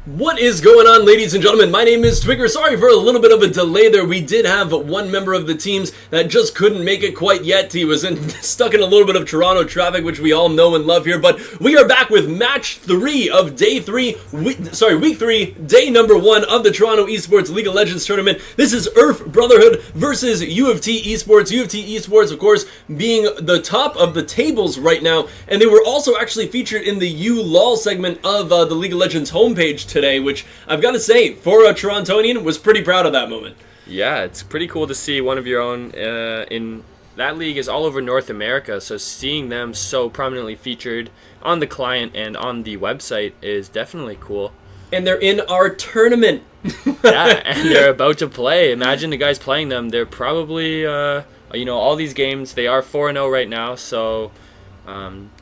What is going on, ladies and gentlemen? My name is Twigger. Sorry for a little bit of a delay there. We did have one member of the teams that just couldn't make it quite yet. He was stuck in a little bit of Toronto traffic, which we all know and love here. But we are back with match 3 of week 3, day number 1 of the Toronto eSports League of Legends tournament. This is Earth Brotherhood versus U of T eSports. U of T eSports, of course, being the top of the tables right now. And they were also actually featured in the U-LOL segment of the League of Legends homepage today, which I've got to say, for a Torontonian, was pretty proud of that moment. Yeah, it's pretty cool to see one of your own in that league is all over North America, so seeing them so prominently featured on the client and on the website is definitely cool. And they're in our tournament. Yeah, and they're about to play. Imagine the guys playing them. They're probably, all these games, they are 4-0 right now, so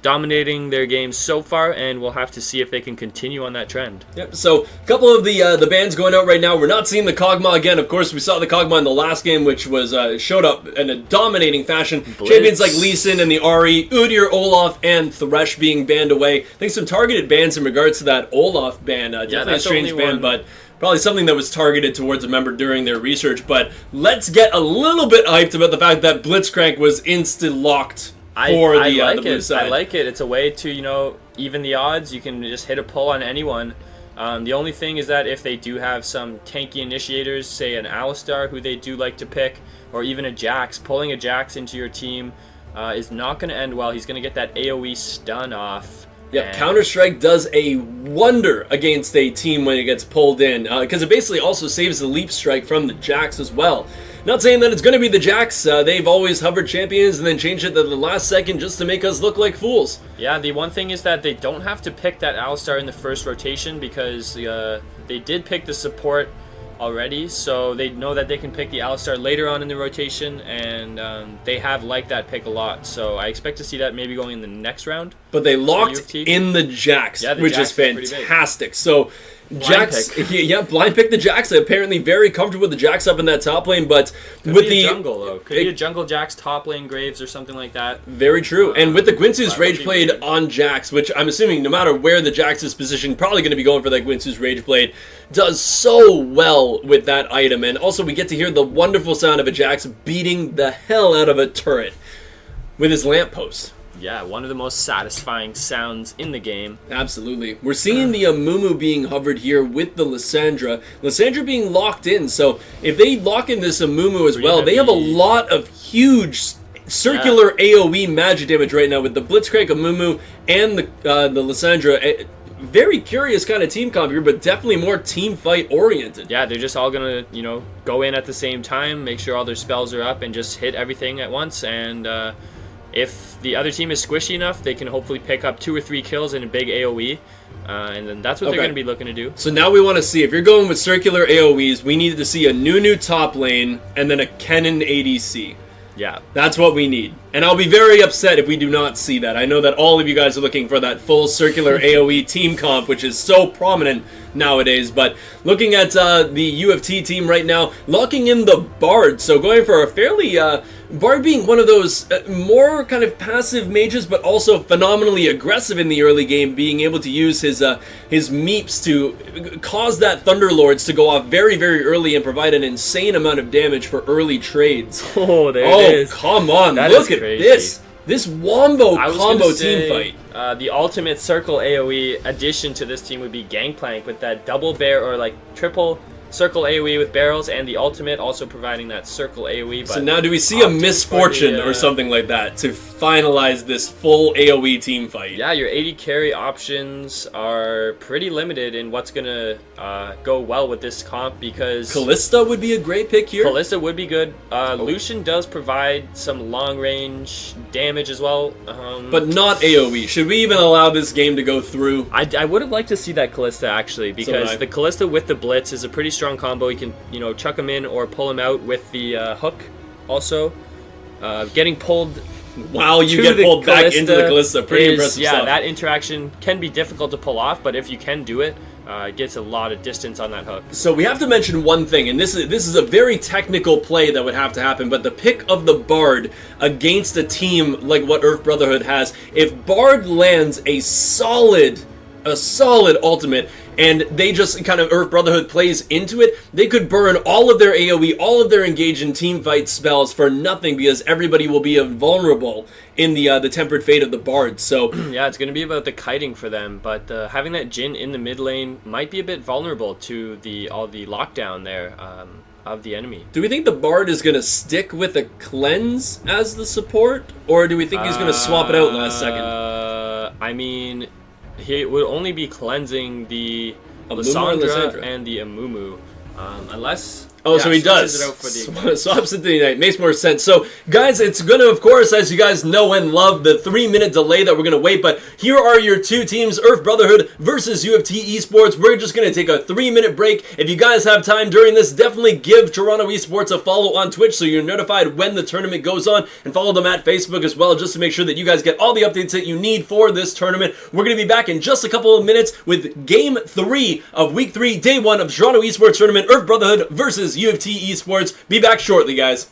dominating their games so far, and we'll have to see if they can continue on that trend. Yep. So a couple of the bans going out right now. We're not seeing the Kog'Maw again. Of course, we saw the Kog'Maw in the last game, which was showed up in a dominating fashion. Blitz. Champions like Lee Sin and the Ahri, Udyr, Olaf, and Thresh being banned away. I think some targeted bans in regards to that Olaf ban. Definitely a strange ban, but probably something that was targeted towards a member during their research. But let's get a little bit hyped about the fact that Blitzcrank was insta-locked. I like it. I like it. It's a way to, even the odds. You can just hit a pull on anyone. The only thing is that if they do have some tanky initiators, say an Alistar, who they do like to pick, or even a Jax, pulling a Jax into your team is not going to end well. He's going to get that AoE stun off. Yep, Counter-Strike does a wonder against a team when it gets pulled in, because it basically also saves the leap strike from the Jax as well. Not saying that it's going to be the Jax. They've always hovered champions and then changed it to the last second just to make us look like fools. Yeah, the one thing is that they don't have to pick that Alistar in the first rotation, because they did pick the support already, so they know that they can pick the Alistar later on in the rotation, and they have liked that pick a lot, so I expect to see that maybe going in the next round. But they locked in the Jax, which is fantastic. So Jax, blind pick the Jax. Apparently very comfortable with the Jax up in that top lane, but with the jungle though, could be a jungle Jax top lane Graves or something like that. Very true. And with the Guinsoo's Rage Blade on Jax, which I'm assuming no matter where the Jax is positioned, probably going to be going for that Guinsoo's Rage Blade, does so well with that item. And also we get to hear the wonderful sound of a Jax beating the hell out of a turret with his lamppost. Yeah, one of the most satisfying sounds in the game. Absolutely. We're seeing the Amumu being hovered here with the Lissandra. Lissandra being locked in, so if they lock in this Amumu as well, they have a lot of huge circular AoE magic damage right now with the Blitzcrank, Amumu, and the Lissandra. Very curious kind of team comp here, but definitely more team fight oriented. Yeah, they're just all gonna, go in at the same time, make sure all their spells are up, and just hit everything at once, and if the other team is squishy enough, they can hopefully pick up 2 or 3 kills in a big AoE, and then that's what they're going to be looking to do. So now we want to see, if you're going with circular AoEs, we needed to see a Nunu top lane and then a Kennen ADC. Yeah. That's what we need. And I'll be very upset if we do not see that. I know that all of you guys are looking for that full circular AoE team comp, which is so prominent nowadays. But looking at the U of T team right now, locking in the Bard. So going for a fairly... Bard being one of those more kind of passive mages, but also phenomenally aggressive in the early game, being able to use his meeps to cause that Thunderlords to go off very, very early and provide an insane amount of damage for early trades. Oh, there it is. Oh, come on. Look at this. This Wombo combo team fight. The ultimate circle AoE addition to this team would be Gangplank with that double bear or like triple circle AoE with barrels, and the ultimate also providing that circle AoE. So now do we see a misfortune or something like that to finalize this full AoE team fight? Yeah, your 80 carry options are pretty limited in what's going to go well with this comp, because... Kalista would be a great pick here. Kalista would be good. Lucian does provide some long-range damage as well. But not AoE. Should we even allow this game to go through? I would have liked to see that Kalista, actually, because the Kalista with the Blitz is a pretty strong combo. You can, chuck him in or pull him out with the hook also. Getting pulled... Wow, you get pulled back into the Kalista. Pretty impressive stuff. Yeah, that interaction can be difficult to pull off, but if you can do it, it gets a lot of distance on that hook. So we have to mention one thing, and this is a very technical play that would have to happen, but the pick of the Bard against a team like what Earth Brotherhood has, if Bard lands a solid a solid ultimate, and they just kind of Earth Brotherhood plays into it, they could burn all of their AoE, all of their engage in team fight spells for nothing, because everybody will be vulnerable in the Tempered Fate of the Bard. So yeah, it's going to be about the kiting for them, but having that Jhin in the mid lane might be a bit vulnerable to all the lockdown there of the enemy. Do we think the Bard is going to stick with a cleanse as the support, or do we think he's going to swap it out last second? I mean, he would only be cleansing the Lysandra and the Amumu, unless... Oh, yeah, so he does. Swaps it to the Ignite. Makes more sense. So, guys, it's going to, of course, as you guys know and love, the 3-minute delay that we're going to wait. But here are your two teams, Earth Brotherhood versus UFT Esports. We're just going to take a 3-minute break. If you guys have time during this, definitely give Toronto Esports a follow on Twitch so you're notified when the tournament goes on. And follow them at Facebook as well, just to make sure that you guys get all the updates that you need for this tournament. We're going to be back in just a couple of minutes with Game 3 of Week 3, Day 1 of the Toronto Esports Tournament, Earth Brotherhood versus UFT Esports. Be back shortly, guys.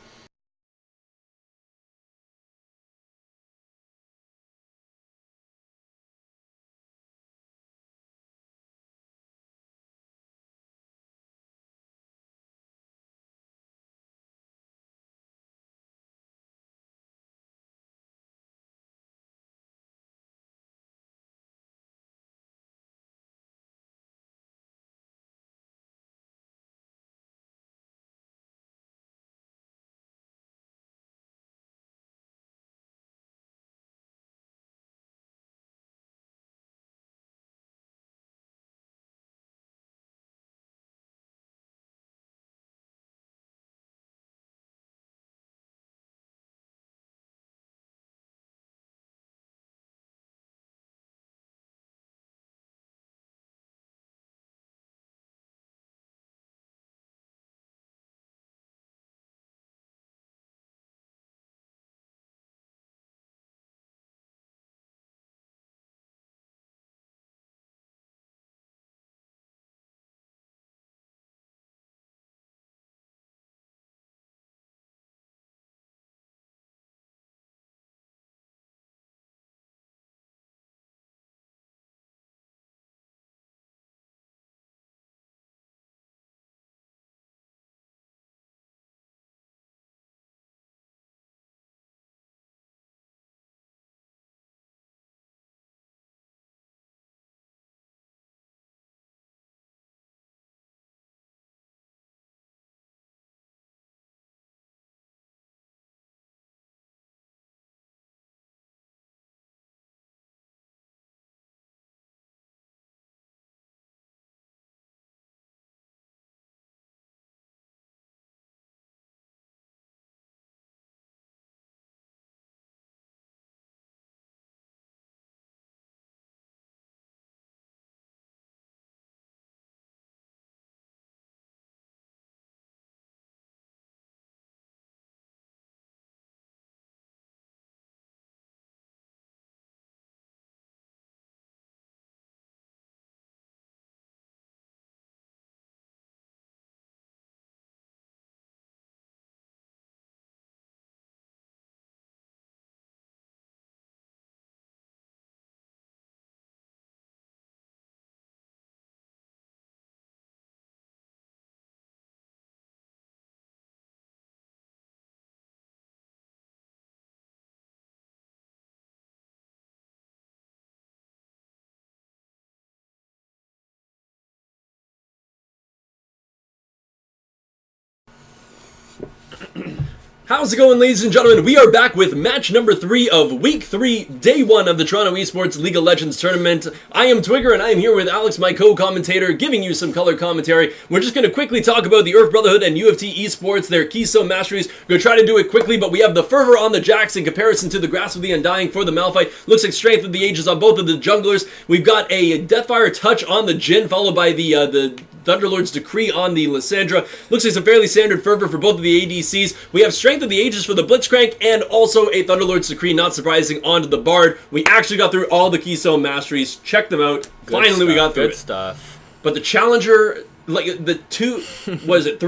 How's it going, ladies and gentlemen? We are back with match number 3 of Week 3, Day 1 of the Toronto Esports League of Legends Tournament. I am Twigger, and I am here with Alex, my co-commentator, giving you some color commentary. We're just going to quickly talk about the Earth Brotherhood and UFT Esports, their Keystone Masteries. We're going to try to do it quickly, but we have the Fervor on the Jax in comparison to the Grasp of the Undying for the Malphite. Looks like Strength of the Ages on both of the junglers. We've got a Deathfire Touch on the Jhin, followed by the Thunderlord's Decree on the Lysandra. Looks like some fairly standard Fervor for both of the ADCs. We have Strength of the Ages for the Blitzcrank, and also a Thunderlord's Decree, not surprising, onto the Bard. We actually got through all the Keystone Masteries. Check them out. Finally, we got through it. Good stuff. But the Challenger, like the two, was it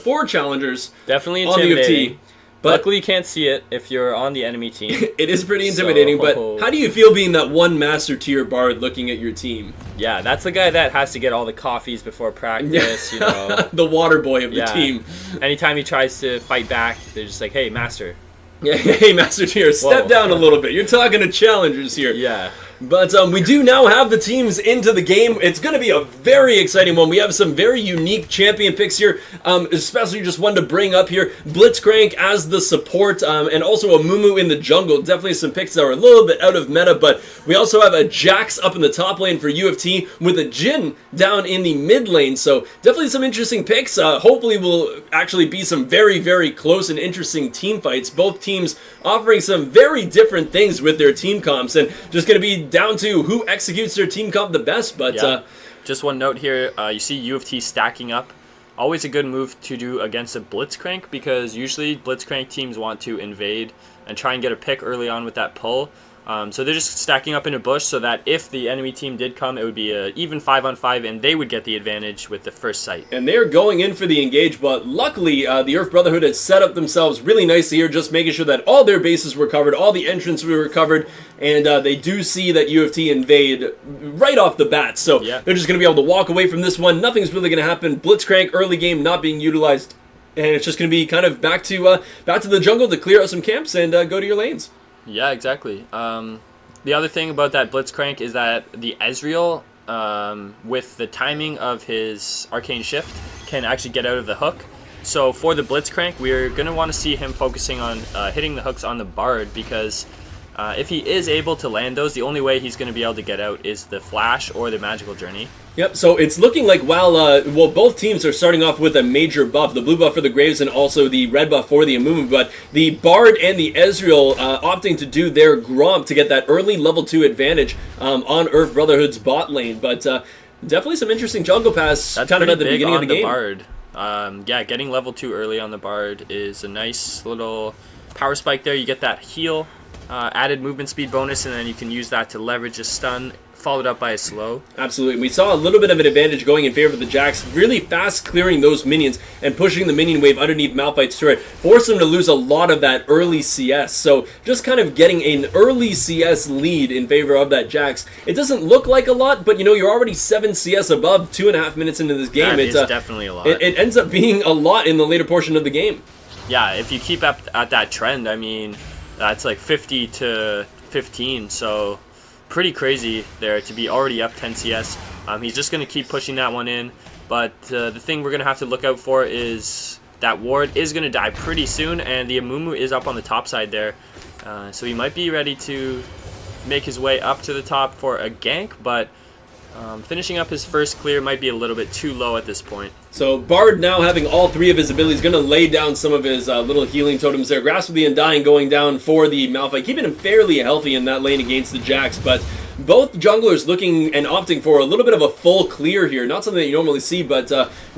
4 challengers definitely on the UFT. But luckily, you can't see it if you're on the enemy team. It is pretty intimidating, but how do you feel being that one master tier bard looking at your team? Yeah, that's the guy that has to get all the coffees before practice, you know. The water boy of the team. Anytime he tries to fight back, they're just like, hey, master. Yeah, hey, master tier, step down a little bit. You're talking to challengers here. Yeah. But we do now have the teams into the game. It's going to be a very exciting one. We have some very unique champion picks here, especially just one to bring up here. Blitzcrank as the support, and also a Mumu in the jungle. Definitely some picks that are a little bit out of meta, but we also have a Jax up in the top lane for UFT with a Jhin down in the mid lane. So definitely some interesting picks. Hopefully will actually be some very, very close and interesting team fights. Both teams offering some very different things with their team comps, and just going to be down to who executes their team comp the best. But just one note here, you see UFT stacking up. Always a good move to do against a Blitzcrank, because usually Blitzcrank teams want to invade and try and get a pick early on with that pull. So they're just stacking up in a bush so that if the enemy team did come, it would be an even 5-on-5, and they would get the advantage with the first sight. And they're going in for the engage, but luckily the Earth Brotherhood has set up themselves really nicely here, just making sure that all their bases were covered, all the entrants were covered, and they do see that UFT invade right off the bat. So they're just going to be able to walk away from this one. Nothing's really going to happen. Blitzcrank early game not being utilized, and it's just going to be kind of back to the jungle to clear out some camps and go to your lanes. Yeah, exactly. The other thing about that Blitzcrank is that the Ezreal, with the timing of his Arcane Shift, can actually get out of the hook. So for the Blitzcrank, we're going to want to see him focusing on hitting the hooks on the Bard, because if he is able to land those, the only way he's going to be able to get out is the Flash or the Magical Journey. Yep, so it's looking like while both teams are starting off with a major buff, the blue buff for the Graves and also the red buff for the Amumu, but the Bard and the Ezreal opting to do their Gromp to get that early level 2 advantage on Earth Brotherhood's bot lane. But definitely some interesting jungle pass kind of at the beginning of the game. Bard. Yeah, getting level 2 early on the Bard is a nice little power spike there. You get that heal, added movement speed bonus, and then you can use that to leverage a stun, followed up by a slow. Absolutely. We saw a little bit of an advantage going in favor of the Jax, really fast clearing those minions and pushing the minion wave underneath Malphite's turret, forced them to lose a lot of that early CS. So just kind of getting an early CS lead in favor of that Jax. It doesn't look like a lot, but you know, you're already 7 CS above 2.5 minutes into this game. It's definitely a lot. It ends up being a lot in the later portion of the game. Yeah, if you keep up at that trend, I mean, that's like 50 to 15, so pretty crazy there to be already up 10 CS. He's just going to keep pushing that one in, but the thing we're going to have to look out for is that ward is going to die pretty soon, and the Amumu is up on the top side there, so he might be ready to make his way up to the top for a gank, but finishing up his first clear might be a little bit too low at this point. So Bard now having all 3 of his abilities, going to lay down some of his little healing totems there. Grasp of the Undying going down for the Malphite, keeping him fairly healthy in that lane against the Jax, but both junglers looking and opting for a little bit of a full clear here. Not something that you normally see, but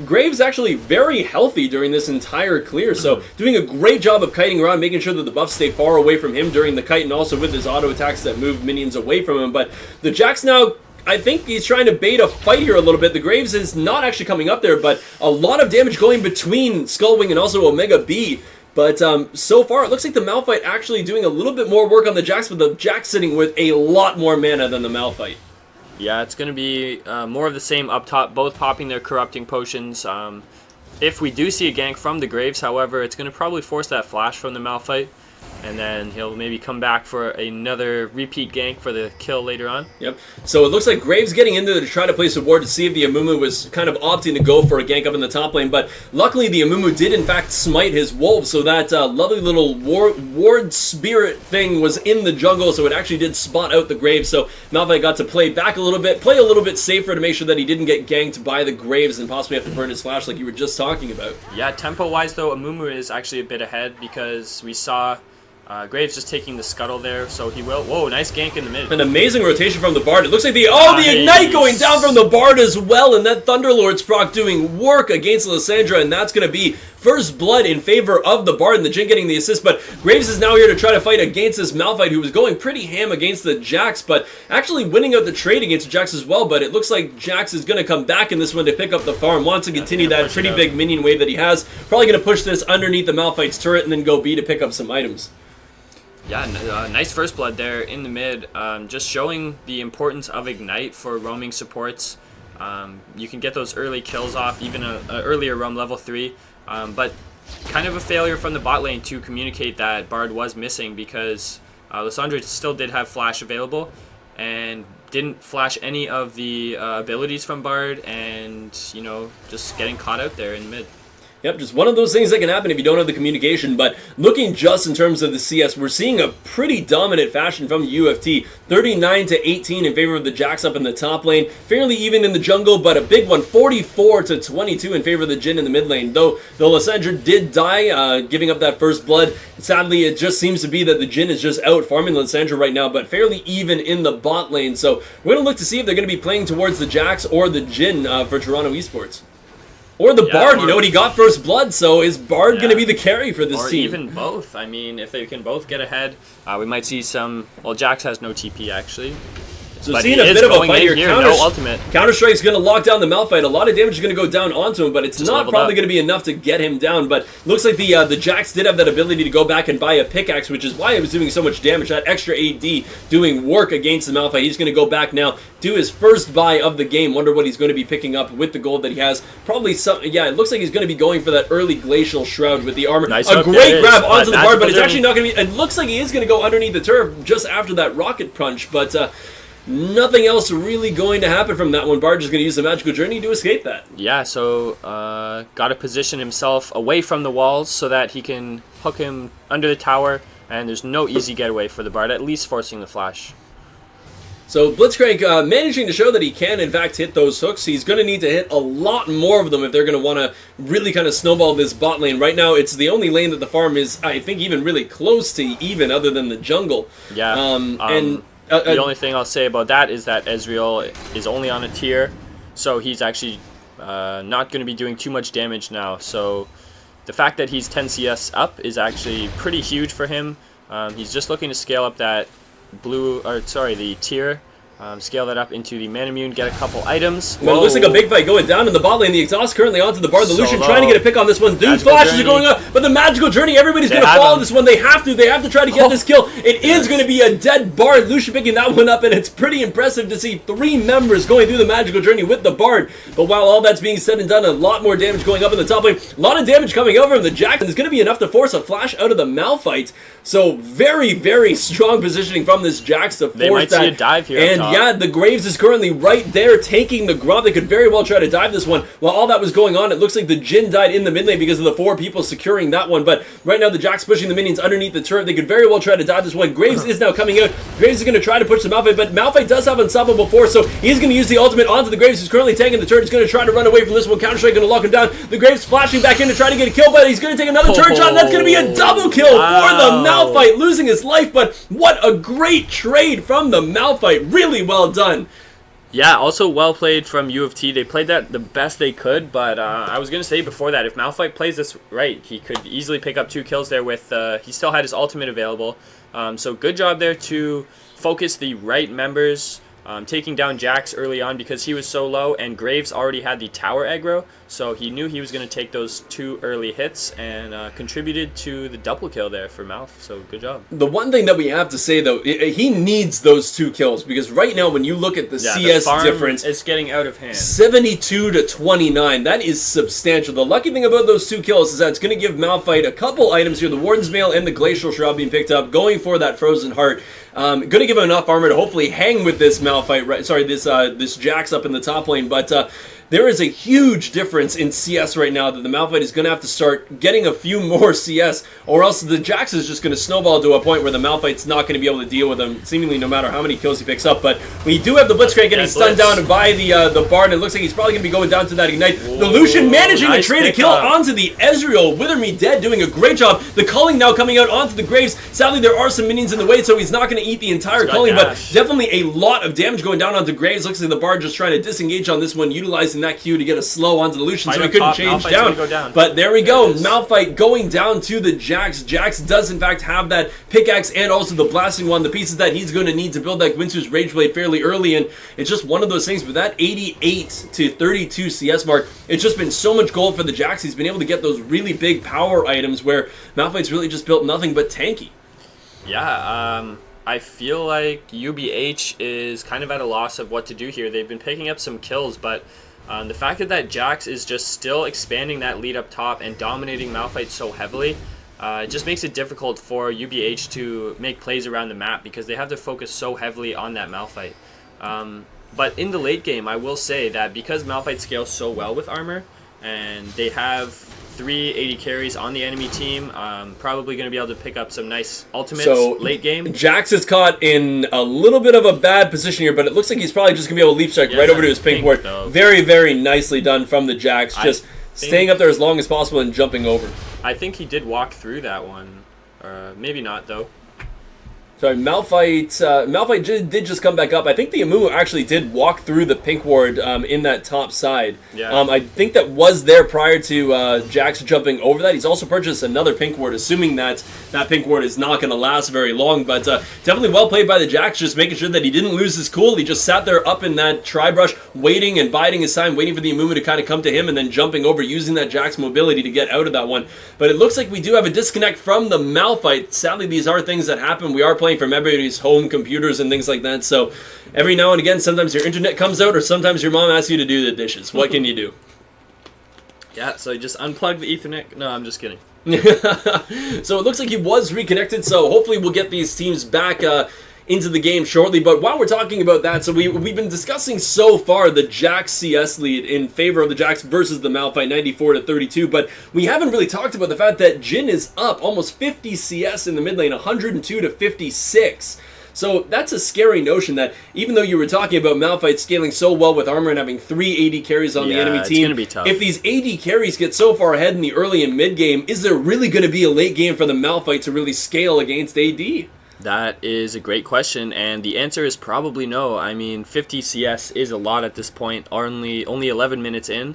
Graves actually very healthy during this entire clear, so doing a great job of kiting around, making sure that the buffs stay far away from him during the kite, and also with his auto attacks that move minions away from him. But the Jax now, I think he's trying to bait a fight here a little bit. The Graves is not actually coming up there, but a lot of damage going between Skullwing and also Omega B. But so far, it looks like the Malphite actually doing a little bit more work on the Jax, but the Jax sitting with a lot more mana than the Malphite. Yeah, it's going to be more of the same up top, both popping their corrupting potions. If we do see a gank from the Graves, however, it's going to probably force that flash from the Malphite, and then he'll maybe come back for another repeat gank for the kill later on. Yep. So it looks like Graves getting into there to try to place a ward to see if the Amumu was kind of opting to go for a gank up in the top lane, but luckily the Amumu did in fact smite his wolves, so that lovely little ward spirit thing was in the jungle, so it actually did spot out the Graves, so Malphite got to play back a little bit, play a little bit safer to make sure that he didn't get ganked by the Graves and possibly have to burn his flash like you were just talking about. Yeah, tempo-wise though, Amumu is actually a bit ahead because we saw Graves just taking the scuttle there, so he will. Whoa, nice gank in the mid. An amazing rotation from the Bard. It looks like the Ignite going down from the Bard as well, and that Thunderlord's proc doing work against Lysandra, and that's going to be first blood in favor of the Bard, and the Jin getting the assist, but Graves is now here to try to fight against this Malphite, who was going pretty ham against the Jax, but actually winning out the trade against Jax as well. But it looks like Jax is going to come back in this one to pick up the farm, wants to continue that pretty big minion wave that he has. Probably going to push this underneath the Malphite's turret and then go B to pick up some items. Yeah, nice first blood there in the mid, just showing the importance of Ignite for roaming supports. You can get those early kills off, even an earlier roam level 3, but kind of a failure from the bot lane to communicate that Bard was missing, because Lissandra still did have flash available and didn't flash any of the abilities from Bard, and, you know, just getting caught out there in the mid. Yep, just one of those things that can happen if you don't have the communication. But looking just in terms of the CS, we're seeing a pretty dominant fashion from the UFT. 39-18 in favor of the Jax up in the top lane. Fairly even in the jungle, but a big one, 44-22 in favor of the Jin in the mid lane. Though the Lissandra did die, giving up that first blood. Sadly, it just seems to be that the Jin is just out farming the Lissandra right now, but fairly even in the bot lane. So we're going to look to see if they're going to be playing towards the Jax or the Jin for Toronto eSports. Or the Bard, you know what, he got first blood, so is Bard going to be the carry for this team? Or even both. I mean, if they can both get ahead, we might see some... Well, Jax has no TP, actually. So but seeing a bit of a fight here, ultimate. Counter-Strike's going to lock down the Malphite. A lot of damage is going to go down onto him, but it's just not probably going to be enough to get him down. But looks like the Jax did have that ability to go back and buy a pickaxe, which is why it was doing so much damage. That extra AD doing work against the Malphite. He's going to go back now, do his first buy of the game. Wonder what he's going to be picking up with the gold that he has. Probably some... Yeah, it looks like he's going to be going for that early Glacial Shroud with the armor. Nice a great grab onto the Bard, but it's actually not going to be... It looks like he is going to go underneath the turf just after that rocket punch, but... nothing else really going to happen from that one. Bard just going to use the Magical Journey to escape that. Yeah, so got to position himself away from the walls so that he can hook him under the tower, and there's no easy getaway for the Bard, at least forcing the flash. So Blitzcrank managing to show that he can, in fact, hit those hooks. He's going to need to hit a lot more of them if they're going to want to really kind of snowball this bot lane. Right now, it's the only lane that the farm is, I think, even really close to even, other than the jungle. Yeah, the only thing I'll say about that is that Ezreal is only on a tier, so he's actually not going to be doing too much damage now. So the fact that he's 10 CS up is actually pretty huge for him. He's just looking to scale up that the tier. Scale that up into the Manamune, get a couple items. Well, it looks like a big fight going down in the bot lane. The exhaust currently onto the Bard. The Lucian trying to get a pick on this one. Dude's flashes are going up, but the Magical Journey, everybody's going to follow this one. They have to try to get this kill. It is going to be a dead Bard. Lucian picking that one up, and it's pretty impressive to see 3 members going through the Magical Journey with the Bard. But while all that's being said and done, a lot more damage going up in the top lane. A lot of damage coming over from the Jackson is going to be enough to force a flash out of the Malphite. So very, very strong positioning from this Jax to force that. They might see a dive here. And yeah, the Graves is currently right there taking the grub. They could very well try to dive this one. While all that was going on, it looks like the Jin died in the mid lane because of the 4 people securing that one. But right now, the Jax pushing the minions underneath the turret. They could very well try to dive this one. Graves is now coming out. Graves is going to try to push the Malphite, but Malphite does have unstoppable force, so he's going to use the ultimate onto the Graves, who's currently tanking the turret. He's going to try to run away from this one. Counter-Strike going to lock him down. The Graves flashing back in to try to get a kill, but he's going to take another turret shot, and that's going to be a double kill for the Malphite, losing his life. But what a great trade from the Malphite. Really well done. Yeah, also well played from UFT. They played that the best they could, but I was going to say before that, if Malphite plays this right, he could easily pick up 2 kills there with, he still had his ultimate available. So good job there to focus the right members, taking down Jax early on because he was so low, and Graves already had the tower aggro, so he knew he was going to take those 2 early hits and contributed to the double kill there for Malph, so good job. The one thing that we have to say, though, he needs those 2 kills, because right now when you look at the CS difference, it's getting out of hand. 72-29, that is substantial. The lucky thing about those 2 kills is that it's going to give Malphite a couple items here, the Warden's Mail and the Glacial Shroud being picked up, going for that Frozen Heart. Going to give him enough armor to hopefully hang with this Malphite, this Jax up in the top lane, but there is a huge difference in CS right now that the Malphite is going to have to start getting a few more CS, or else the Jax is just going to snowball to a point where the Malphite's not going to be able to deal with him, seemingly no matter how many kills he picks up. But we do have the Blitzcrank getting stunned down by the Bard, and it looks like he's probably going to be going down to that Ignite. Whoa, the Lucian managing to trade a kill up onto the Ezreal. Wither Me Dead doing a great job. The culling now coming out onto the Graves. Sadly, there are some minions in the way, so he's not going to eat the entire culling, but definitely a lot of damage going down onto Graves. Looks like the Bard just trying to disengage on this one, utilizing expecting that Q to get a slow onto the Lucian, so he up couldn't top, change Malphite's go down. But there we go. Malphite going down to the Jax. Jax does, in fact, have that pickaxe and also the blasting one, the pieces that he's going to need to build that Gwinsu's Rage Blade fairly early, and it's just one of those things. With that 88 to 32 CS mark, it's just been so much gold for the Jax. He's been able to get those really big power items where Malphite's really just built nothing but tanky. Yeah, I feel like UBH is kind of at a loss of what to do here. They've been picking up some kills, but the fact that Jax is just still expanding that lead up top and dominating Malphite so heavily, it just makes it difficult for UBH to make plays around the map because they have to focus so heavily on that Malphite. But in the late game, I will say that because Malphite scales so well with armor, and they have 3 AD carries on the enemy team, probably going to be able to pick up some nice ultimates late game. Jax is caught in a little bit of a bad position here, but it looks like he's probably just going to be able to leap strike right over to his pink ward. Very, very nicely done from the Jax, just staying up there as long as possible and jumping over. I think he did walk through that one. Maybe not, though. Sorry, Malphite did just come back up. I think the Amumu actually did walk through the pink ward in that top side. Yeah. I think that was there prior to Jax jumping over that. He's also purchased another pink ward, assuming that that pink ward is not going to last very long. But definitely well played by the Jax, just making sure that he didn't lose his cool. He just sat there up in that tri-brush, waiting and biding his time, waiting for the Amumu to kind of come to him, and then jumping over, using that Jax mobility to get out of that one. But it looks like we do have a disconnect from the Malphite. Sadly, these are things that happen. We are playing from everybody's home computers and things like that, so every now and again sometimes your internet comes out or sometimes your mom asks you to do the dishes. What can you do? Yeah, so you just unplug the Ethernet. No, I'm just kidding. So it looks like he was reconnected, so hopefully we'll get these teams back into the game shortly. But while we're talking about that, so we've been discussing so far the Jax CS lead in favor of the Jax versus the Malphite, 94 to 32, but we haven't really talked about the fact that Jhin is up almost 50 CS in the mid lane, 102 to 56. So that's a scary notion that even though you were talking about Malphite scaling so well with armor and having 3 AD carries on the enemy team, it's gonna be tough. If these AD carries get so far ahead in the early and mid game, is there really going to be a late game for the Malphite to really scale against AD? That is a great question, and the answer is probably no. I mean, 50 CS is a lot at this point, only 11 minutes in,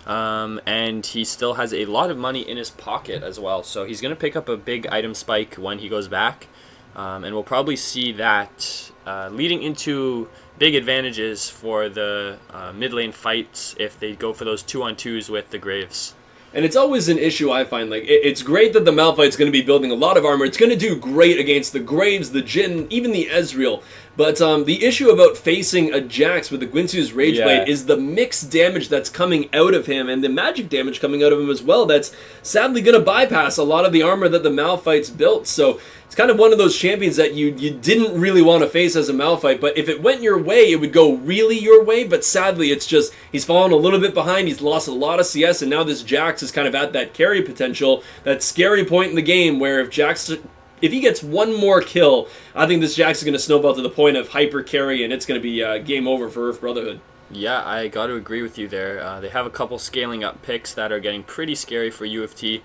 and he still has a lot of money in his pocket as well, so he's going to pick up a big item spike when he goes back, and we'll probably see that leading into big advantages for the mid lane fights if they go for those 2-on-2s with the Graves. And it's always an issue, I find. Like, it's great that the Malphite's going to be building a lot of armor. It's going to do great against the Graves, the Jhin, even the Ezreal. But the issue about facing a Jax with the Gwinsu's Rage Blade is the mixed damage that's coming out of him and the magic damage coming out of him as well. That's sadly going to bypass a lot of the armor that the Malphite's built. So it's kind of one of those champions that you didn't really want to face as a Malphite. But if it went your way, it would go really your way. But sadly, it's just he's fallen a little bit behind. He's lost a lot of CS. And now this Jax is kind of at that carry potential, that scary point in the game where if he gets one more kill, I think this Jax is going to snowball to the point of hyper carry, and it's going to be game over for Earth Brotherhood. Yeah, I got to agree with you there. They have a couple scaling up picks that are getting pretty scary for UFT.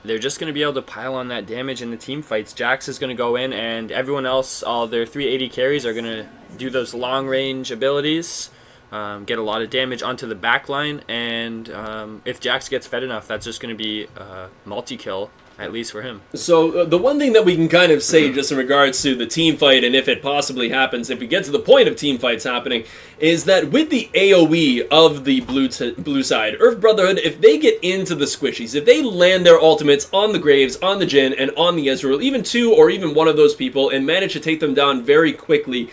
They're just going to be able to pile on that damage in the team fights. Jax is going to go in, and everyone else, all their 380 carries, are going to do those long range abilities, get a lot of damage onto the back line, and if Jax gets fed enough, that's just going to be multi-kill, at least for him. So the one thing that we can kind of say just in regards to the team fight, and if it possibly happens, if we get to the point of team fights happening, is that with the AoE of the blue side, Earth Brotherhood, if they get into the squishies, if they land their ultimates on the Graves, on the Jhin, and on the Ezreal, even two or even one of those people, and manage to take them down very quickly,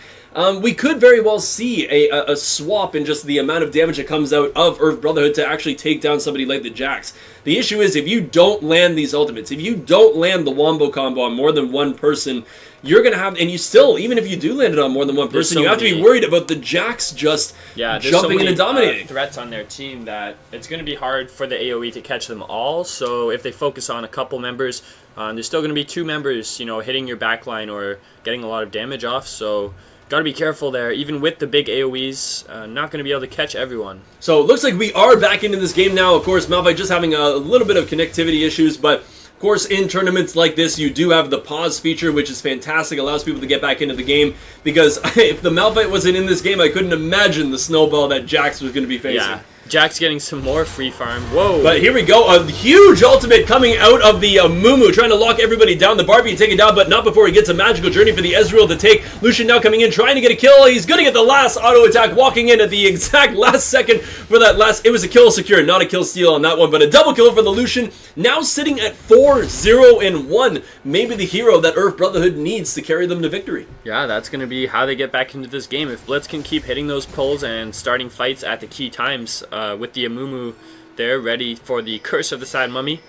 we could very well see a swap in just the amount of damage that comes out of Earth Brotherhood to actually take down somebody like the Jax. The issue is if you don't land these ultimates, if you don't land the Wombo combo on more than one person, you're going to have, and you still, even if you do land it on more than one person, you have to be worried about the Jax just jumping in and dominating. Threats on their team that it's going to be hard for the AoE to catch them all, so if they focus on a couple members, there's still going to be two members, hitting your backline or getting a lot of damage off, so got to be careful there. Even with the big AoEs, not going to be able to catch everyone. So it looks like we are back into this game now. Of course, Malphite just having a little bit of connectivity issues, but course, in tournaments like this, you do have the pause feature, which is fantastic, allows people to get back into the game, because if the Malphite wasn't in this game, I couldn't imagine the snowball that Jax was going to be facing. Yeah. Jack's getting some more free farm. Whoa. But here we go. A huge ultimate coming out of the Mumu, trying to lock everybody down. The Barbie taken down, but not before he gets a magical journey for the Ezreal to take. Lucian now coming in, trying to get a kill. He's going to get the last auto attack, walking in at the exact last second for that last. It was a kill secure, not a kill steal on that one, but a double kill for the Lucian. Now sitting at 4-0-1. Maybe the hero that Earth Brotherhood needs to carry them to victory. Yeah, that's going to be how they get back into this game. If Blitz can keep hitting those pulls and starting fights at the key times, with the Amumu there ready for the Curse of the Sad Mummy.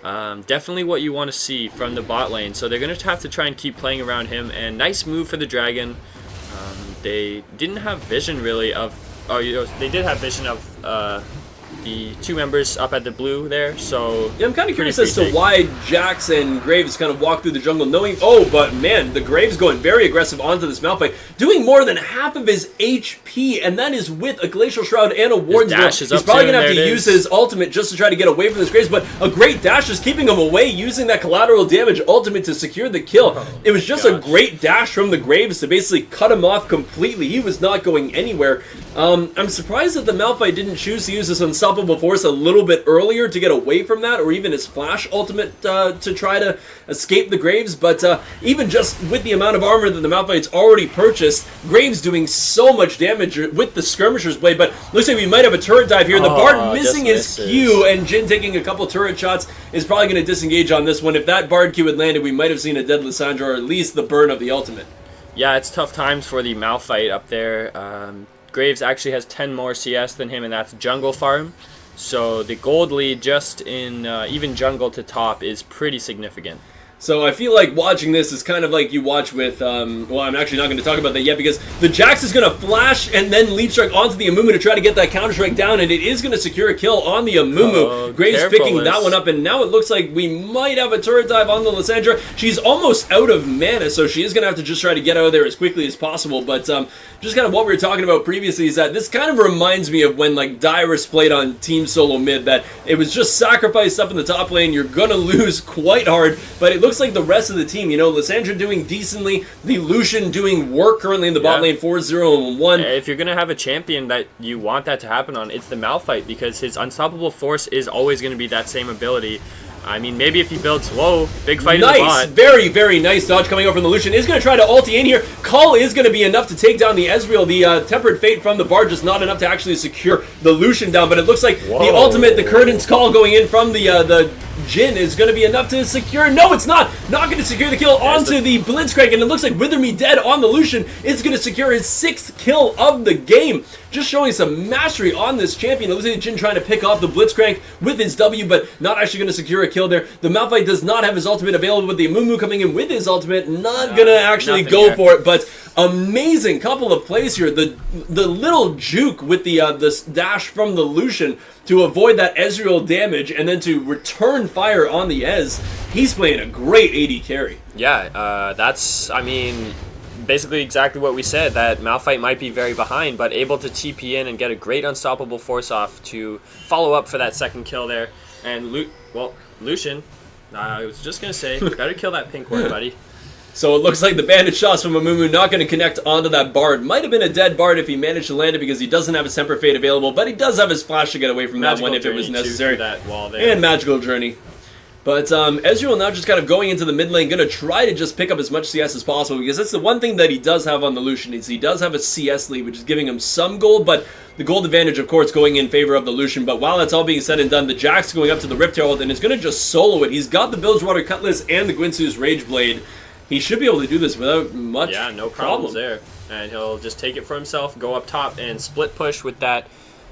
Definitely what you want to see from the bot lane. So they're going to have to try and keep playing around him. And nice move for the Dragon. They didn't have vision really of... Oh, they did have vision of the two members up at the blue there, so... Yeah, I'm kind of curious as to why Jax and Graves kind of walk through the jungle knowing... Oh, but man, the Graves going very aggressive onto this Malphite, doing more than half of his HP, and that is with a Glacial Shroud and a Warden's Dash. He's probably going to have to use his ultimate just to try to get away from this Graves, but a great dash is keeping him away, using that collateral damage ultimate to secure the kill. It was just a great dash from the Graves to basically cut him off completely. He was not going anywhere. I'm surprised that the Malphite didn't choose to use this Unstoppable Force a little bit earlier to get away from that, or even his Flash ultimate to try to escape the Graves, but even just with the amount of armor that the Malphite's already purchased, Graves doing so much damage with the Skirmisher's Blade, but looks like we might have a turret dive here. The Bard missing his Q, and Jhin taking a couple turret shots is probably going to disengage on this one. If that Bard Q had landed, we might have seen a dead Lissandra, or at least the burn of the ultimate. Yeah, it's tough times for the Malphite up there. Graves actually has 10 more CS than him, and that's jungle farm. So the gold lead just in even jungle to top is pretty significant. So I feel like watching this is kind of like you watch with, well, I'm actually not going to talk about that yet, because the Jax is going to flash and then leap strike onto the Amumu to try to get that counter strike down, and it is going to secure a kill on the Amumu. Graves picking that one up, and now it looks like we might have a turret dive on the Lissandra. She's almost out of mana, so she is going to have to just try to get out of there as quickly as possible, but just kind of what we were talking about previously is that this kind of reminds me of when like Dyrus played on Team Solo Mid, that it was just sacrifice up in the top lane, you're going to lose quite hard, but it looks like the rest of the team, you know, Lissandra doing decently, the Lucian doing work currently in the bot lane, 4-0-1. If you're going to have a champion that you want that to happen on, it's the Malphite, because his Unstoppable Force is always going to be that same ability. I mean, maybe if he builds, whoa, big fight in the bot. Very, very nice dodge coming out from the Lucian. Is going to try to ulti in here. Call is going to be enough to take down the Ezreal. The Tempered Fate from the Bard just not enough to actually secure the Lucian down, but it looks like the ultimate, the Curtain's Call going in from the Jhin is going to be enough to secure. No, it's not. Not going to secure the kill onto the Blitzcrank, and it looks like Wither Me Dead on the Lucian is going to secure his 6th kill of the game. Just showing some mastery on this champion. It looks like Jhin trying to pick off the Blitzcrank with his W, but not actually going to secure a kill there. The Malphite does not have his ultimate available, with the Amumu coming in with his ultimate. Not going to actually go for it, but amazing couple of plays here. The little juke with the dash from the Lucian to avoid that Ezreal damage, and then to return fire on the Ez. He's playing a great AD carry. Yeah, that's, I mean, basically exactly what we said, that Malphite might be very behind, but able to TP in and get a great Unstoppable Force off to follow up for that 2nd kill there. And, Lucian, I was just going to say, better kill that pink one, buddy. So it looks like the bandit shots from Amumu not going to connect onto that Bard. Might have been a dead Bard if he managed to land it, because he doesn't have his Temper Fate available, but he does have his Flash to get away from that one if it was necessary. That wall there. And Magical Journey. But Ezreal now just kind of going into the mid lane, going to try to just pick up as much CS as possible, because that's the one thing that he does have on the Lucian, is he does have a CS lead, which is giving him some gold, but the gold advantage, of course, going in favor of the Lucian. But while that's all being said and done, the Jax going up to the Rift Herald, and is going to just solo it. He's got the Bilgewater Cutlass and the Gwynsu's Rage Blade. He should be able to do this without much no problems there. And he'll just take it for himself, go up top, and split push with that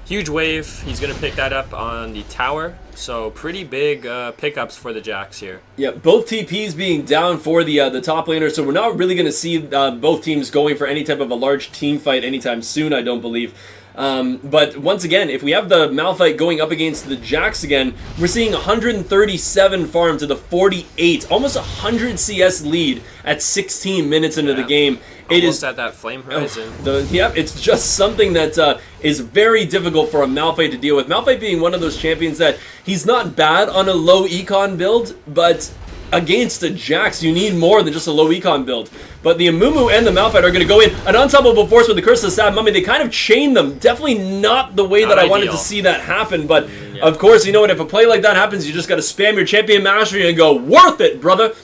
huge wave. He's going to pick that up on the tower. So pretty big pickups for the Jax here. Yeah, both TPs being down for the top laner, so we're not really going to see both teams going for any type of a large team fight anytime soon, I don't believe. But once again, if we have the Malphite going up against the Jax again, we're seeing 137 farm to the 48, almost 100 CS lead at 16 minutes into the game. It Almost is at that flame horizon. It's just something that is very difficult for a Malphite to deal with. Malphite being one of those champions that he's not bad on a low econ build, but against a Jax, you need more than just a low econ build. But the Amumu and the Malphite are going to go in. An unstoppable force with the Curse of the Sad Mummy. They kind of chain them. Definitely not the way that I wanted to see that happen. But of course, you know what? If a play like that happens, you just got to spam your champion mastery and go, worth it, brother.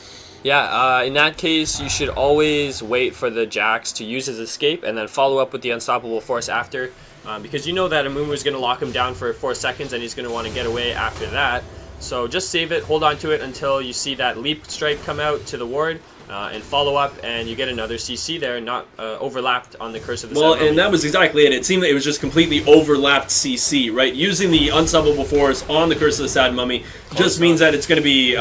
Yeah, in that case, you should always wait for the Jax to use his escape and then follow up with the unstoppable force after. Because you know that Amumu is going to lock him down for 4 seconds and he's going to want to get away after that. So just save it, hold on to it until you see that leap strike come out to the ward, and follow up, and you get another CC there, not overlapped on the Curse of the Sad Mummy. And that was exactly it. It seemed that it was just completely overlapped CC, right? Using the Unstoppable Force on the Curse of the Sad Mummy just means that it's going to be,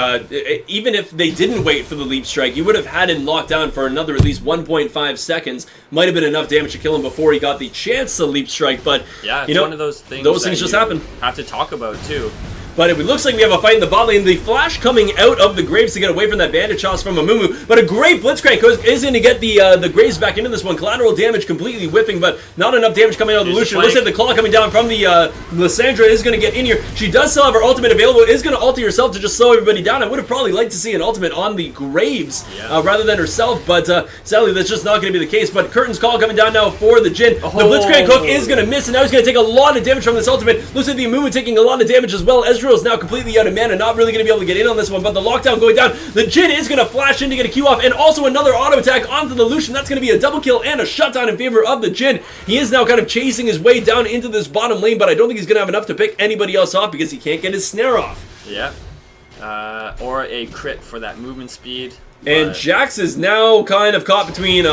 even if they didn't wait for the leap strike, you would have had him locked down for another at least 1.5 seconds. Might have been enough damage to kill him before he got the chance to leap strike, but yeah, it's one of those things just happen. Have to talk about too. But it looks like we have a fight in the bot lane. The flash coming out of the Graves to get away from that bandage toss from Amumu. But a great Blitzcrank is going to get the Graves back into this one. Collateral damage completely whiffing, but not enough damage coming out of the Lucian. Looks like the claw coming down from the Lysandra is going to get in here. She does still have her ultimate available. Is going to ulti herself to just slow everybody down. I would have probably liked to see an ultimate on the Graves rather than herself, but sadly that's just not going to be the case. But Curtain's Call coming down now for the Jhin. The Blitzcrank hook is going to miss, and now he's going to take a lot of damage from this ultimate. Looks like the Amumu taking a lot of damage as well. Ezreal is now completely out of mana, not really going to be able to get in on this one, but the lockdown going down. The Jhin is going to flash in to get a Q off, and also another auto attack onto the Lucian. That's going to be a double kill and a shutdown in favor of the Jhin. He is now kind of chasing his way down into this bottom lane, but I don't think he's going to have enough to pick anybody else off because he can't get his snare off. Yeah. Or a crit for that movement speed. And Jax is now kind of caught between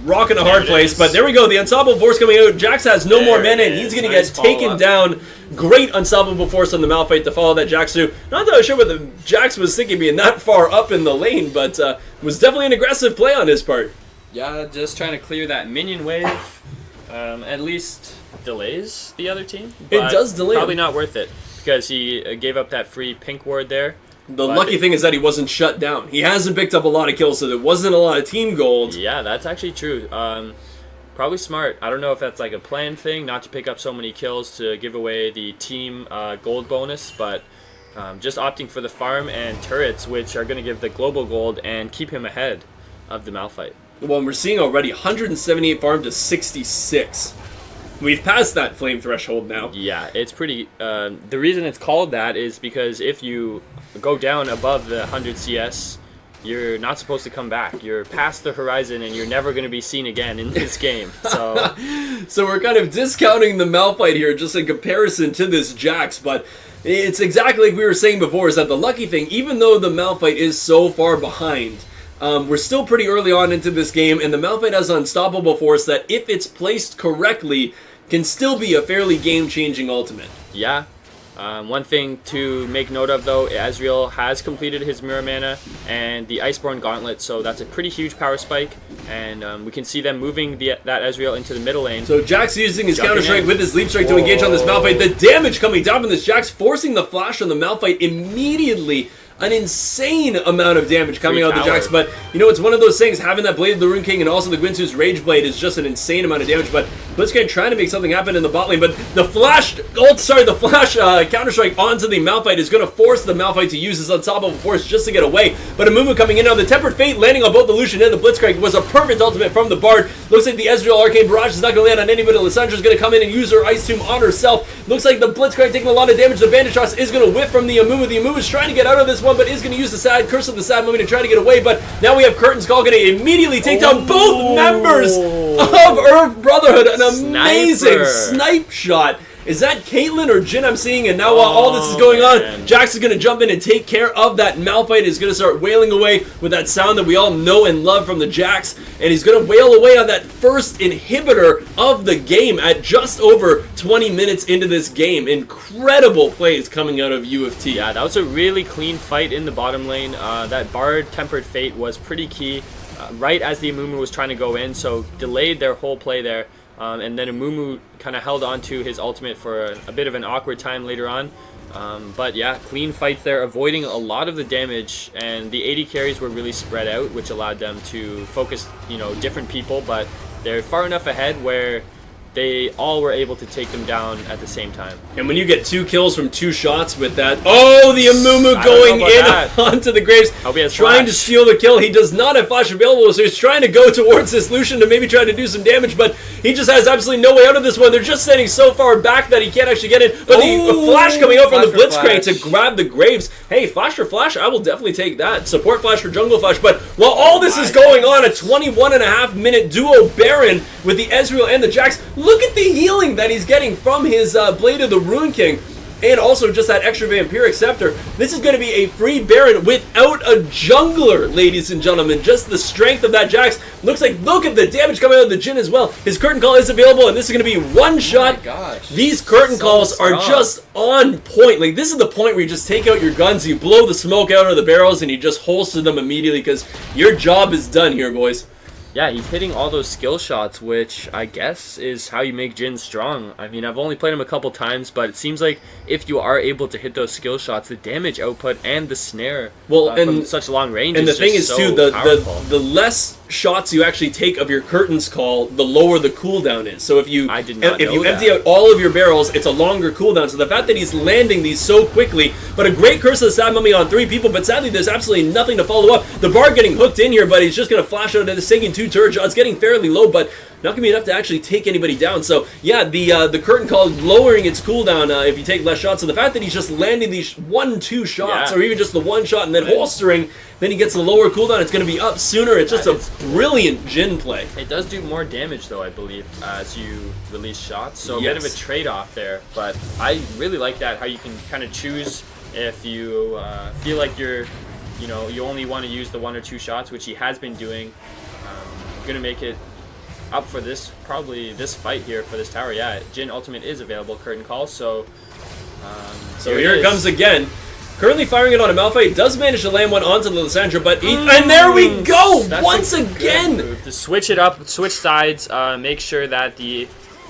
rock and a hard place, but there we go. The Unstoppable Force coming out. Jax has no more mana, and he's going to get taken down. Great Unstoppable Force on the Malphite to follow that Jax through. Not that I was sure what the Jax was thinking being that far up in the lane, but was definitely an aggressive play on his part. Yeah, just trying to clear that minion wave. At least delays the other team. It does delay. Probably not worth it because he gave up that free pink ward there. The lucky thing is that he wasn't shut down. He hasn't picked up a lot of kills, so there wasn't a lot of team gold. Yeah, that's actually true. Probably smart. I don't know if that's like a planned thing, not to pick up so many kills to give away the team gold bonus, but just opting for the farm and turrets, which are going to give the global gold and keep him ahead of the Malphite. Well, we're seeing already 178 farm to 66. We've passed that flame threshold now. Yeah, it's pretty... the reason it's called that is because if you go down above the 100 CS, you're not supposed to come back. You're past the horizon and you're never going to be seen again in this game. So we're kind of discounting the Malphite here just in comparison to this Jax, but it's exactly like we were saying before, is that the lucky thing, even though the Malphite is so far behind, we're still pretty early on into this game, and the Malphite has Unstoppable Force that, if it's placed correctly, can still be a fairly game-changing ultimate. Yeah. One thing to make note of, though, Ezreal has completed his Mirror Mana and the Iceborne Gauntlet, so that's a pretty huge power spike, and we can see them moving that Ezreal into the middle lane. So Jax using his Counter Strike with his Leap Strike to engage on this Malphite. The damage coming down from this Jax, forcing the flash on the Malphite immediately. An insane amount of damage coming out of the Jax, but you know, it's one of those things, having that Blade of the Rune King and also the Gwynsu's Rage Blade is just an insane amount of damage, but Blitzcrank trying to make something happen in the bot lane, but the flash Counter-Strike onto the Malphite is going to force the Malphite to use his Unstoppable Force just to get away, but Amumu coming in now, the Tempered Fate landing on both the Lucian and the Blitzcrank was a perfect ultimate from the Bard. Looks like the Ezreal Arcane Barrage is not going to land on anybody. Lysandra is going to come in and use her Ice Tomb on herself. Looks like the Blitzcrank taking a lot of damage. The Bandage Toss is going to whiff from the Amumu. The Amumu is trying to get out of this one, but is going to use the Curse of the Sad Mummy to try to get away, but now we have Curtain's Call going to immediately take down both members of Earth Brotherhood. An amazing snipe shot. Is that Caitlyn or Jhin I'm seeing? And now while all this is going on, Jax is going to jump in and take care of that Malphite. He's going to start wailing away with that sound that we all know and love from the Jax. And he's going to wail away on that first inhibitor of the game at just over 20 minutes into this game. Incredible plays coming out of U of T. Yeah, that was a really clean fight in the bottom lane. That Bard Tempered Fate was pretty key right as the Amumu was trying to go in, so delayed their whole play there. And then Amumu kind of held on to his ultimate for a bit of an awkward time later on. But yeah, clean fights there, avoiding a lot of the damage, and the AD carries were really spread out, which allowed them to focus, different people, but they're far enough ahead where they all were able to take them down at the same time. And when you get 2 kills from 2 shots with that, the Amumu going in onto the Graves, trying to steal the kill. He does not have flash available, so he's trying to go towards this Lucian to maybe try to do some damage, but he just has absolutely no way out of this one. They're just standing so far back that he can't actually get in, but the flash coming out from the Blitzcrank to grab the Graves. Hey, flash for flash, I will definitely take that. Support flash for jungle flash, but while all this is going on, a 21.5-minute duo Baron with the Ezreal and the Jax. Look at the healing that he's getting from his Blade of the Rune King, and also just that extra Vampiric Scepter. This is going to be a free Baron without a jungler, ladies and gentlemen. Just the strength of that Jax. Look at the damage coming out of the Jhin as well. His Curtain Call is available, and this is going to be one shot. Oh my gosh. These Curtain Calls are just on point. Like, this is the point where you just take out your guns, you blow the smoke out of the barrels, and you just holster them immediately, because your job is done here, boys. Yeah, he's hitting all those skill shots, which I guess is how you make Jhin strong. I mean, I've only played him a couple times, but it seems like if you are able to hit those skill shots, the damage output and the snare from such long range and is the thing is, so too, powerful. the less shots you actually take of your Curtains Call, the lower the cooldown is. So if you empty out all of your barrels, it's a longer cooldown. So the fact that he's landing these so quickly, but a great Curse of the Sad Mummy on 3 people, but sadly there's absolutely nothing to follow up. The Bard getting hooked in here, but he's just going to flash out and it's taking 2 turret shots, getting fairly low, but not going to be enough to actually take anybody down. So yeah, the Curtain Call lowering its cooldown if you take less shots. So the fact that he's just landing these 1-2 shots, or even just the 1 shot and then holstering, then he gets the lower cooldown, it's going to be up sooner. It's just a brilliant Jhin play. It does do more damage though, I believe, as you release shots. So a bit of a trade-off there, but I really like that, how you can kind of choose if you feel like you only want to use the 1 or 2 shots, which he has been doing. Going to make it up for this fight here for this tower. Yeah, Jhin Ultimate is available, Curtain Call, so here it comes again. Currently firing it on a Malphite, does manage to land one onto the Lysandra, but and there we go! Once again! To switch it up, switch sides, make sure that the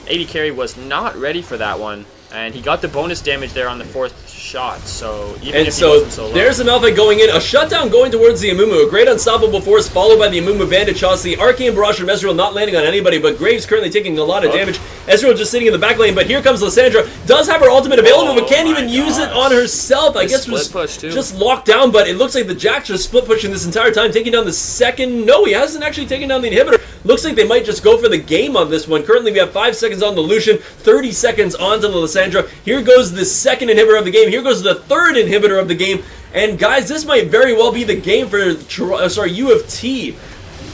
AD carry was not ready for that one, and he got the bonus damage there on the 4th shot, so even if he wasn't so low. There's the Malphite going in, a shutdown going towards the Amumu, a great unstoppable force followed by the Amumu Bandit shots, the Arcane Barrage from Ezreal not landing on anybody, but Graves currently taking a lot of damage. Ezreal just sitting in the back lane, but here comes Lysandra, does have her ultimate available, but can't even use it on herself. I guess was just locked down, but it looks like the Jack just split pushing this entire time, taking down the second. No, he hasn't actually taken down the inhibitor. Looks like they might just go for the game on this one. Currently, we have 5 seconds on the Lucian, 30 seconds onto the Lysandra. Here goes the second inhibitor of the game. Here goes the third inhibitor of the game. And guys, this might very well be the game for U of T.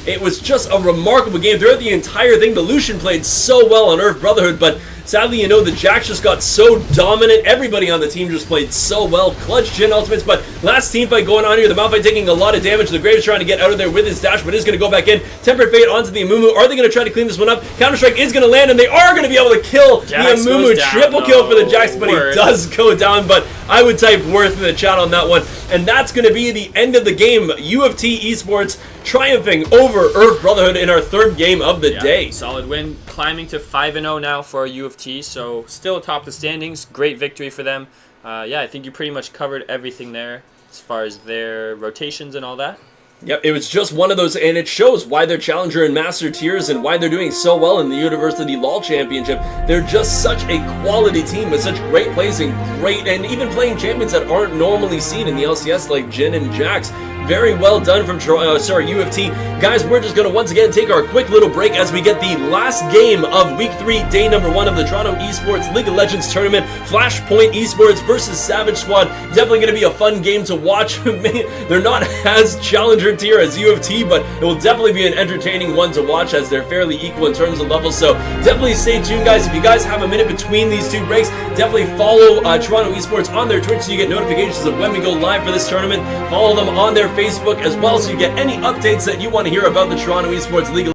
It was just a remarkable game. Throughout the entire thing, the Lucian played so well on Earth Brotherhood, but sadly, the Jax just got so dominant. Everybody on the team just played so well. Clutch Jhin ultimates, but last team fight going on here. The Malphite taking a lot of damage. The Graves trying to get out of there with his dash, but is going to go back in. Tempered Fate onto the Amumu. Are they going to try to clean this one up? Counter-Strike is going to land, and they are going to be able to kill Jax the Amumu. Triple kill for the Jax, but he does go down, but I would type worth in the chat on that one. And that's going to be the end of the game. U of T eSports triumphing over Earth Brotherhood in our 3rd game of the day. Solid win, climbing to 5-0 now for U of T, so still atop the standings. Great victory for them. I think you pretty much covered everything there as far as their rotations and all that. Yep, it was just one of those, and it shows why they're Challenger and Master tiers and why they're doing so well in the University LoL Championship. They're just such a quality team with such great plays and even playing champions that aren't normally seen in the LCS like Jhin and Jax. Very well done from U of T. Guys, we're just going to once again take our quick little break as we get the last game of Week 3, Day number 1 of the Toronto Esports League of Legends Tournament. Flashpoint Esports versus Savage Squad. Definitely going to be a fun game to watch. They're not as Challenger tier as U of T, but it will definitely be an entertaining one to watch as they're fairly equal in terms of levels. So definitely stay tuned, guys. If you guys have a minute between these 2 breaks, definitely follow Toronto Esports on their Twitch so you get notifications of when we go live for this tournament. Follow them on their Facebook as well so you get any updates that you want to hear about the Toronto Esports League.